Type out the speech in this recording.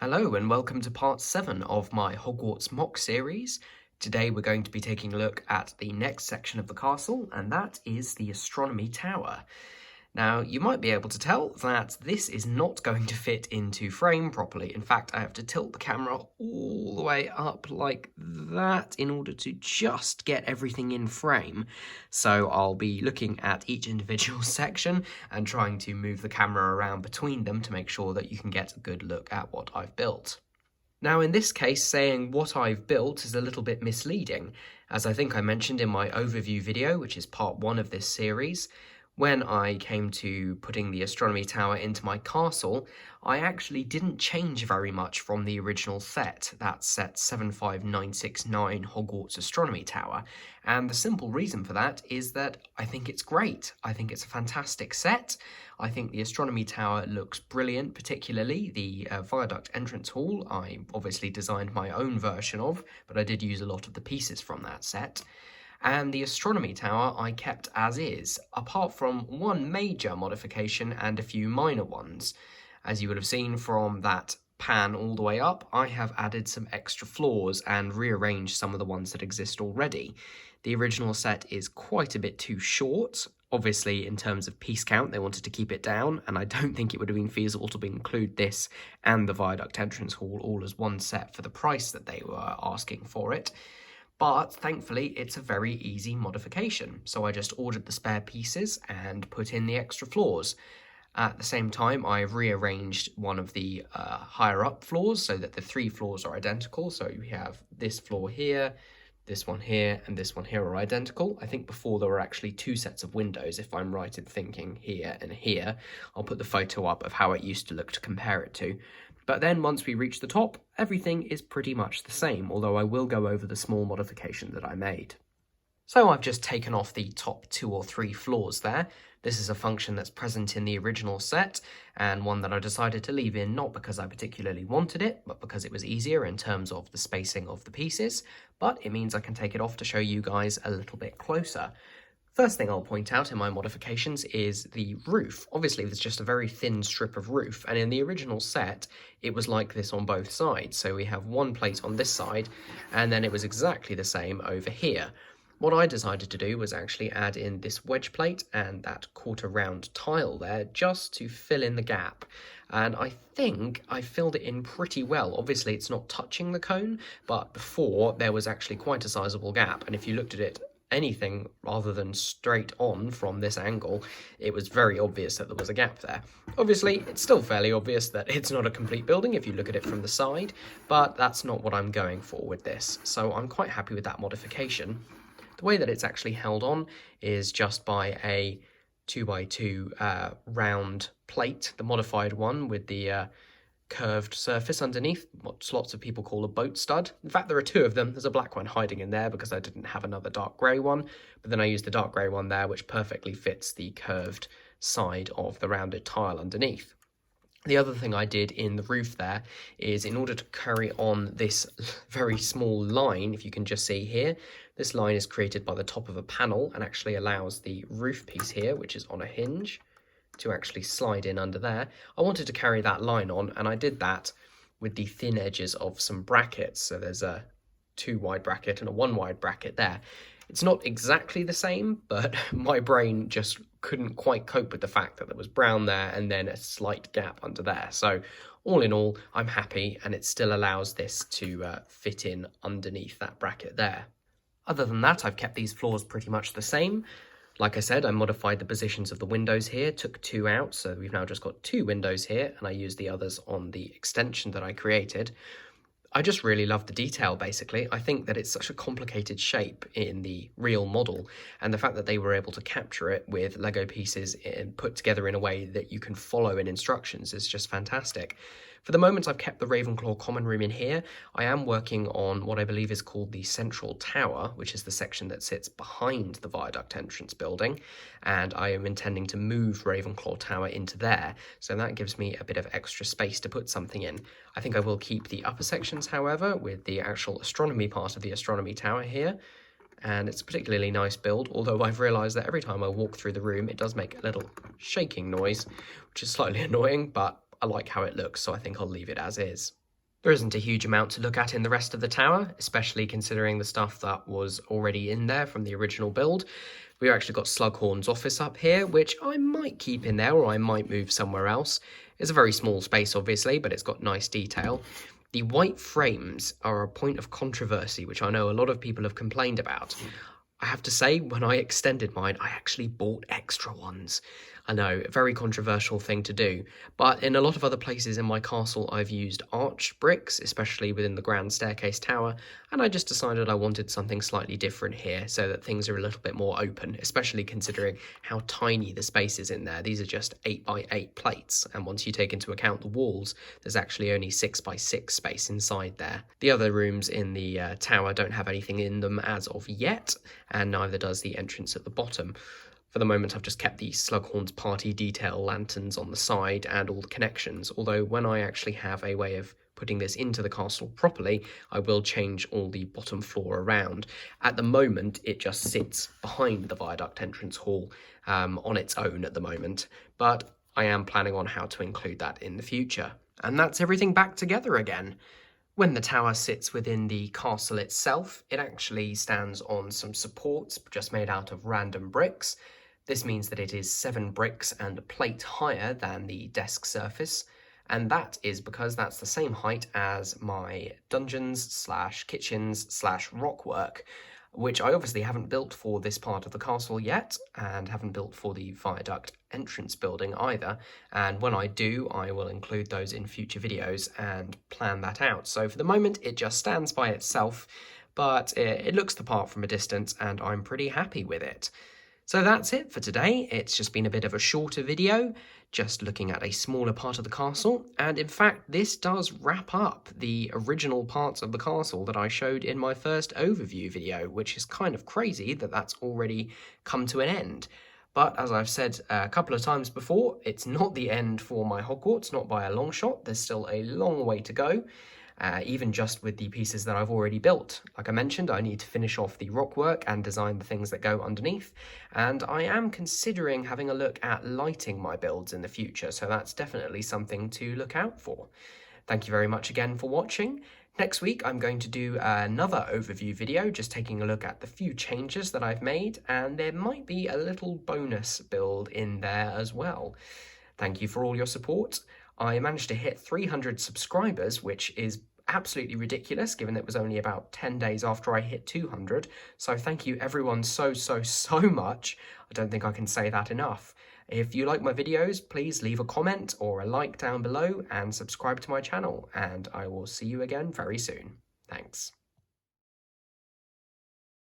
Hello and welcome to part 7 of my Hogwarts MOC series. Today we're going to be taking a look at the next section of the castle, and that is the Astronomy Tower. Now, you might be able to tell that this is not going to fit into frame properly. In fact, I have to tilt the camera all the way up like that in order to just get everything in frame. So I'll be looking at each individual section and trying to move the camera around between them to make sure that you can get a good look at what I've built. Now, in this case, saying what I've built is a little bit misleading, as I think I mentioned in my overview video, which is part 1 of this series. When I came to putting the astronomy tower into my castle, I actually didn't change very much from the original set, that's set 75969 Hogwarts Astronomy Tower, and the simple reason for that is that I think it's great. I think it's a fantastic set. I think the astronomy tower looks brilliant, particularly the viaduct entrance hall. I obviously designed my own version of, but I did use a lot of the pieces from that set. And the astronomy tower I kept as is, apart from one major modification and a few minor ones. As you would have seen from that pan all the way up, I have added some extra floors and rearranged some of the ones that exist already. The original set is quite a bit too short. Obviously, in terms of piece count, they wanted to keep it down, and I don't think it would have been feasible to include this and the viaduct entrance hall all as one set for the price that they were asking for it. But thankfully, it's a very easy modification. So I just ordered the spare pieces and put in the extra floors. At the same time, I've rearranged one of the higher up floors so that the 3 floors are identical. So we have this floor here, this one here, and this one here are identical. I think before there were actually 2 sets of windows, if I'm right in thinking, here and here. I'll put the photo up of how it used to look to compare it to. But then once we reach the top, everything is pretty much the same, although I will go over the small modification that I made. So I've just taken off the top 2 or 3 floors there. This is a function that's present in the original set, and one that I decided to leave in not because I particularly wanted it, but because it was easier in terms of the spacing of the pieces, but it means I can take it off to show you guys a little bit closer. First thing I'll point out in my modifications is the roof. Obviously, there's just a very thin strip of roof, and in the original set, it was like this on both sides. So we have one plate on this side, and then it was exactly the same over here. What I decided to do was actually add in this wedge plate and that quarter round tile there just to fill in the gap. And I think I filled it in pretty well. Obviously, it's not touching the cone, but before there was actually quite a sizable gap. And if you looked at it anything rather than straight on from this angle, it was very obvious that there was a gap there. Obviously, it's still fairly obvious that it's not a complete building if you look at it from the side, but that's not what I'm going for with this. So I'm quite happy with that modification. The way that it's actually held on is just by a 2x2 round plate, the modified one with the curved surface underneath, what lots of people call a boat stud. In fact, there are 2 of them. There's a black one hiding in there because I didn't have another dark grey one, but then I used the dark grey one there, which perfectly fits the curved side of the rounded tile underneath. The other thing I did in the roof there is, in order to carry on this very small line, if you can just see here, this line is created by the top of a panel and actually allows the roof piece here, which is on a hinge, to actually slide in under there. I wanted to carry that line on, and I did that with the thin edges of some brackets. So there's a 2 wide bracket and a 1 wide bracket there. It's not exactly the same, but my brain just couldn't quite cope with the fact that there was brown there and then a slight gap under there. So all in all, I'm happy, and it still allows this to fit in underneath that bracket there. Other than that, I've kept these floors pretty much the same. Like I said, I modified the positions of the windows here, took 2 out, so we've now just got 2 windows here, and I used the others on the extension that I created. I just really love the detail, basically. I think that it's such a complicated shape in the real model, and the fact that they were able to capture it with Lego pieces and put together in a way that you can follow in instructions is just fantastic. For the moment, I've kept the Ravenclaw common room in here. I am working on what I believe is called the Central Tower, which is the section that sits behind the viaduct entrance building, and I am intending to move Ravenclaw Tower into there, so that gives me a bit of extra space to put something in. I think I will keep the upper sections, however, with the actual astronomy part of the astronomy tower here, and it's a particularly nice build, although I've realised that every time I walk through the room it does make a little shaking noise, which is slightly annoying, but I like how it looks, so I think I'll leave it as is. There isn't a huge amount to look at in the rest of the tower, especially considering the stuff that was already in there from the original build. We've actually got Slughorn's office up here, which I might keep in there or I might move somewhere else. It's a very small space, obviously, but it's got nice detail. The white frames are a point of controversy, which I know a lot of people have complained about. I have to say, when I extended mine, I actually bought extra ones. I know, a very controversial thing to do, but in a lot of other places in my castle I've used arch bricks, especially within the grand staircase tower, and I just decided I wanted something slightly different here so that things are a little bit more open, especially considering how tiny the space is in there. These are just 8x8 plates, and once you take into account the walls, there's actually only 6x6 space inside there. The other rooms in the tower don't have anything in them as of yet, and neither does the entrance at the bottom. For the moment, I've just kept the Slughorn's party detail lanterns on the side and all the connections, although when I actually have a way of putting this into the castle properly, I will change all the bottom floor around. At the moment, it just sits behind the viaduct entrance hall on its own at the moment, but I am planning on how to include that in the future. And that's everything back together again. When the tower sits within the castle itself, it actually stands on some supports just made out of random bricks. This means that it is 7 bricks and a plate higher than the desk surface, and that is because that's the same height as my dungeons / kitchens / rockwork, which I obviously haven't built for this part of the castle yet, and haven't built for the viaduct entrance building either, and when I do, I will include those in future videos and plan that out. So for the moment, it just stands by itself, but it looks the part from a distance, and I'm pretty happy with it. So that's it for today. It's just been a bit of a shorter video, just looking at a smaller part of the castle, and in fact this does wrap up the original parts of the castle that I showed in my first overview video, which is kind of crazy that that's already come to an end. But as I've said a couple of times before, it's not the end for my Hogwarts, not by a long shot. There's still a long way to go. Even just with the pieces that I've already built. Like I mentioned, I need to finish off the rockwork and design the things that go underneath, and I am considering having a look at lighting my builds in the future, so that's definitely something to look out for. Thank you very much again for watching. Next week I'm going to do another overview video, just taking a look at the few changes that I've made, and there might be a little bonus build in there as well. Thank you for all your support. I managed to hit 300 subscribers, which is absolutely ridiculous given it was only about 10 days after I hit 200. So thank you everyone so much. I don't think I can say that enough. If you like my videos, please leave a comment or a like down below and subscribe to my channel, and I will see you again very soon. Thanks.